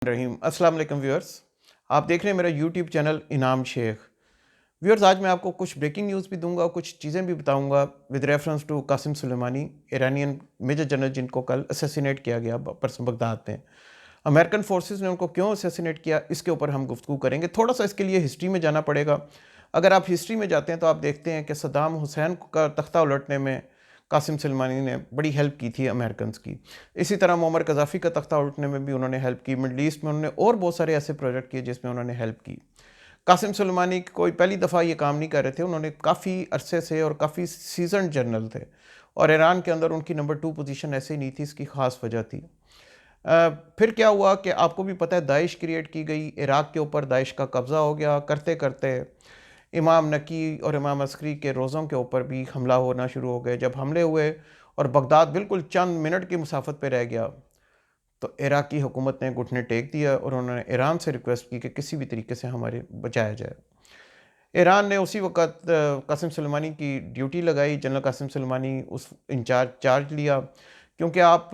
रहीम अस्सलाम वालेकुम व्यूअर्स। आप देख रहे हैं मेरा यूट्यूब चैनल इनाम शेख। व्यूअर्स, आज मैं आपको कुछ ब्रेकिंग न्यूज़ भी दूंगा, कुछ चीज़ें भी बताऊंगा with reference to Qasem Soleimani, Iranian major general जिनको कल असैसिनेट किया गया परसों बगदाद में। अमेरिकन फोर्सेस ने उनको क्यों असैसिनेट किया, इसके ऊपर हम गुफ्तगू करेंगे। थोड़ा सा इसके लिए हिस्ट्री में जाना पड़ेगा। अगर आप हिस्ट्री में जाते हैं तो आप देखते हैं कि सद्दाम हुसैन का तख्ता उलटने में कासिम सुलेमानी ने बड़ी हेल्प की थी अमेरिकन की। इसी तरह मुअम्मर कज़ाफ़ी का तख्ता उलटने में भी उन्होंने हेल्प की। मिडल ईस्ट में उन्होंने और बहुत सारे ऐसे प्रोजेक्ट किए जिसमें उन्होंने हेल्प की। कासिम सुलेमानी कोई पहली दफ़ा ये काम नहीं कर रहे थे, उन्होंने काफ़ी अरसे से और काफ़ी सीजन जनरल थे और ईरान के अंदर उनकी नंबर 2 पोजीशन ऐसे ही नहीं थी, इसकी ख़ास वजह थी। फिर क्या हुआ कि आपको भी पता है, दाइश क्रिएट की गई, इराक़ के ऊपर दाइश का कब्ज़ा हो गया। करते करते इमाम नकी और इमाम अस्करी के रोज़ों के ऊपर भी हमला होना शुरू हो गए। जब हमले हुए और बगदाद बिल्कुल चंद मिनट की मुसाफत पे रह गया तो इराक़ी हुकूमत ने घुटने टेक दिया और उन्होंने ईरान से रिक्वेस्ट की कि किसी भी तरीके से हमारे बचाया जाए। ईरान ने उसी वक़्त कासिम सुलेमानी की ड्यूटी लगाई। जनरल कासिम सुलेमानी उस चार्ज लिया, क्योंकि आप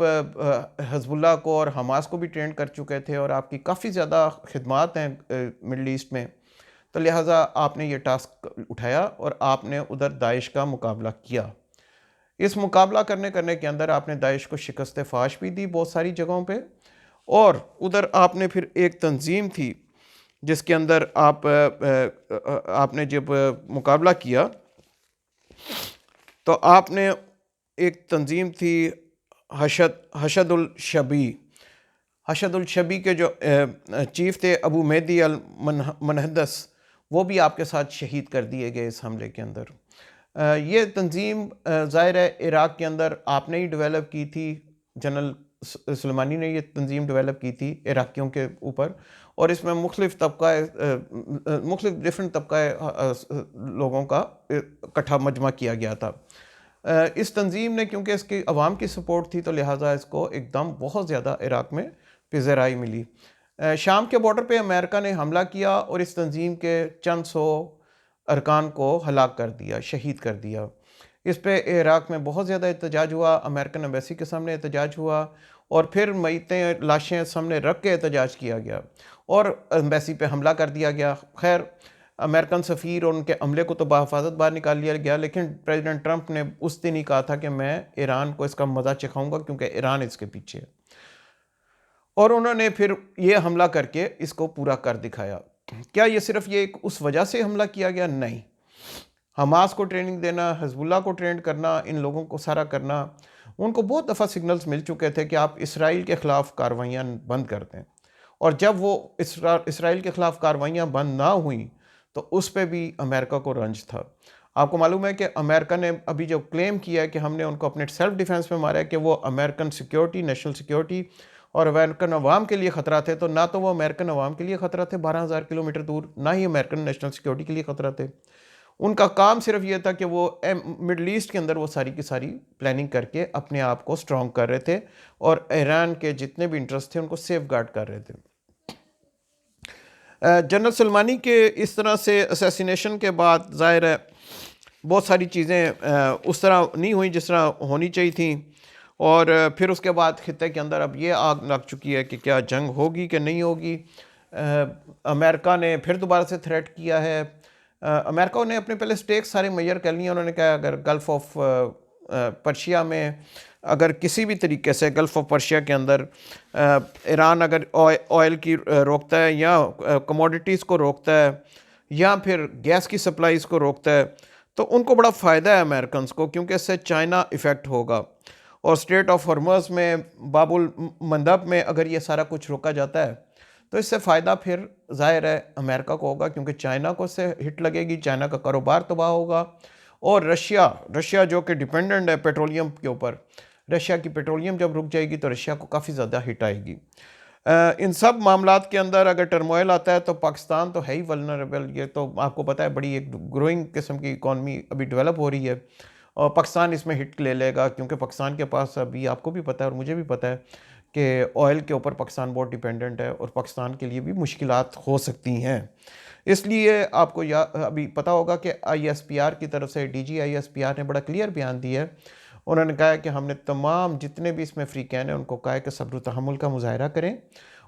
हिज़्बुल्लाह को और हमास को भी ट्रेन कर चुके थे और आपकी काफ़ी ज़्यादा खिदमात हैं मिडल ईस्ट में। तो लिहाजा आपने ये टास्क उठाया और आपने उधर दाइश का मुकाबला किया। इस मुकाबला करने करने के अंदर आपने दाइश को शिकस्त फाश भी दी बहुत सारी जगहों पे। और उधर आपने फिर एक तंजीम थी जिसके अंदर आपने जब मुकाबला किया तो आपने एक तंजीम थी हशदुल शबी। हशदुल शबी के जो चीफ़ थे अबू मेहदी अल मनहदस, वो भी आपके साथ शहीद कर दिए गए इस हमले के अंदर। ये तंजीम ज़ाहिर है इराक़ के अंदर आपने ही डेवलप की थी। जनरल सुलेमानी ने ये तंजीम डेवलप की थी इराक़ियों के ऊपर, और इसमें मुख्तलिफ़ डिफरेंट तबका लोगों का इकट्ठा मजमा किया गया था। इस तंजीम ने, क्योंकि इसकी अवाम की सपोर्ट थी, तो लिहाजा इसको एकदम बहुत ज़्यादा इराक़ में पिज़राई मिली। शाम के बॉर्डर पे अमेरिका ने हमला किया और इस तंजीम के चंद सौ अरकान को हलाक कर दिया, शहीद कर दिया। इस पे इराक़ में बहुत ज़्यादा एहतजाज हुआ, अमेरिकन एम्बेसी के सामने एहतजाज हुआ और फिर मयतें लाशें सामने रख के एहतजाज किया गया और एम्बेसी पे हमला कर दिया गया। खैर, अमेरिकन सफ़ीर और उनके अमले को तो बहिफाजत बाहर निकाल लिया गया, लेकिन प्रेसिडेंट ट्रंप ने उस दिन ही कहा था कि मैं ईरान को इसका मज़ा चखाऊँगा क्योंकि ईरान इसके पीछे है। और उन्होंने फिर ये हमला करके इसको पूरा कर दिखाया। क्या ये सिर्फ ये उस वजह से हमला किया गया? नहीं। हमास को ट्रेनिंग देना, हिज़्बुल्लाह को ट्रेंड करना, इन लोगों को सारा करना, उनको बहुत दफ़ा सिग्नल्स मिल चुके थे कि आप इसराइल के ख़िलाफ़ कार्रवाइयाँ बंद कर दें। और जब वो इसराइल के ख़िलाफ़ कार्रवाइयाँ बंद ना हुई तो उस पे भी अमेरिका को रंज था। आपको मालूम है कि अमेरिका ने अभी जो क्लेम किया है कि हमने उनको अपने सेल्फ डिफेंस में मारा है, कि वो अमेरिकन सिक्योरिटी, नेशनल सिक्योरिटी और अमेरिकन अवाम के लिए ख़तरा थे। तो ना तो वो अमेरिकन अवाम के लिए ख़तरा थे 12,000 किलोमीटर दूर, ना ही अमेरिकन नेशनल सिक्योरिटी के लिए ख़तरा थे। उनका काम सिर्फ ये था कि वो मिडल ईस्ट के अंदर वो सारी की सारी प्लानिंग करके अपने आप को स्ट्रॉन्ग कर रहे थे और ईरान के जितने भी इंटरेस्ट थे उनको सेफ गार्ड कर रहे थे। जनरल सुलेमानी के इस तरह से असैसिनेशन के बाद ज़ाहिर है बहुत सारी चीज़ें उस तरह नहीं हुई जिस तरह होनी चाहिए थी। और फिर उसके बाद खित्ते के अंदर अब ये आग लग चुकी है कि क्या जंग होगी कि नहीं होगी। अमेरिका ने फिर दोबारा से थ्रेट किया है। अमेरिका ने अपने पहले स्टेक्स सारे मेजर कर लिए। उन्होंने कहा अगर गल्फ़ ऑफ पर्शिया में अगर किसी भी तरीके से गल्फ़ ऑफ पर्शिया के अंदर ईरान अगर ऑयल की रोकता है या कमोडिटीज़ को रोकता है या फिर गैस की सप्लाईज़ को रोकता है तो उनको बड़ा फ़ायदा है अमेरिकन को, क्योंकि इससे चाइना इफ़ेक्ट होगा। और स्ट्रेट ऑफ हॉर्मज़ में, बाबुल मंदब में अगर ये सारा कुछ रोका जाता है तो इससे फ़ायदा फिर ज़ाहिर है अमेरिका को होगा, क्योंकि चाइना को इससे हिट लगेगी, चाइना का कारोबार तबाह होगा। और रशिया जो कि डिपेंडेंट है पेट्रोलियम के ऊपर, रशिया की पेट्रोलियम जब रुक जाएगी तो रशिया को काफ़ी ज़्यादा हिट आएगी। इन सब मामलात के अंदर अगर टर्मोइल आता है तो पाकिस्तान तो है ही वल्नरेबल। ये तो आपको पता है, बड़ी एक ग्रोइंग किस्म की इकॉनमी अभी डेवलप हो रही है और पाकिस्तान इसमें हिट ले लेगा, क्योंकि पाकिस्तान के पास अभी आपको भी पता है और मुझे भी पता है कि ऑयल के ऊपर पाकिस्तान बहुत डिपेंडेंट है और पाकिस्तान के लिए भी मुश्किलात हो सकती हैं। इसलिए आपको अभी पता होगा कि ISPR की तरफ से DG ISPR ने बड़ा क्लियर बयान दिया है। उन्होंने कहा है कि हमने तमाम जितने भी इसमें फ्रीकैन हैं उनको कहा है कि सब्र तहम्मुल का मुजाहरा करें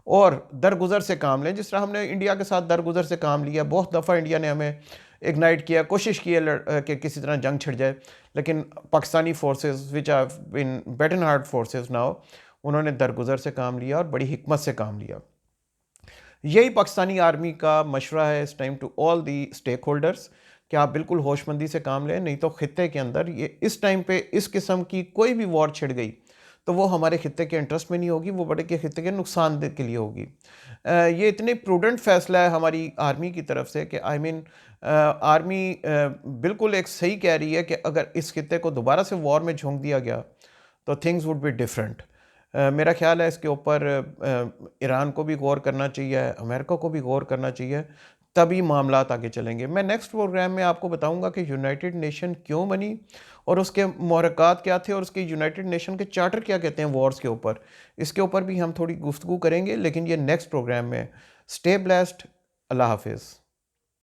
और दरगुजर से काम लें, जिस तरह हमने इंडिया के साथ दरगुजर से काम लिया। बहुत दफ़ा इंडिया ने हमें इग्नाइट किया, कोशिश की है कि किसी तरह जंग छिड़ जाए, लेकिन Pakistani forces which are been beaten hard forces now, उन्होंने दरगुजर से काम लिया और बड़ी हिकमत से काम लिया। यही पाकिस्तानी आर्मी का मशवरा है इस time to all the stakeholders कि आप बिल्कुल होशमंदी से काम लें, नहीं तो खित्ते के अंदर ये इस टाइम पे इस किस्म की कोई भी वॉर छिड़ गई तो वो हमारे खित्ते के इंटरेस्ट में नहीं होगी, वो बड़े के खित्ते के नुकसान के लिए होगी। ये इतने प्रूडेंट फैसला है हमारी आर्मी की तरफ से कि आई मीन आर्मी बिल्कुल एक सही कह रही है कि अगर इस खित्ते को दोबारा से वॉर में झोंक दिया गया तो थिंग्स वुड बी डिफरेंट। मेरा ख्याल है इसके ऊपर ईरान को भी गौर करना चाहिए, अमेरिका को भी गौर करना चाहिए, तभी मामलात आगे चलेंगे। मैं नेक्स्ट प्रोग्राम में आपको बताऊंगा कि यूनाइटेड नेशन क्यों बनी और उसके मुहर्रकात क्या थे और उसके यूनाइटेड नेशन के चार्टर क्या कहते हैं वॉर्स के ऊपर। इसके ऊपर भी हम थोड़ी गुफ्तगू करेंगे, लेकिन ये नेक्स्ट प्रोग्राम में। Stay blessed. अल्लाह हाफिज़।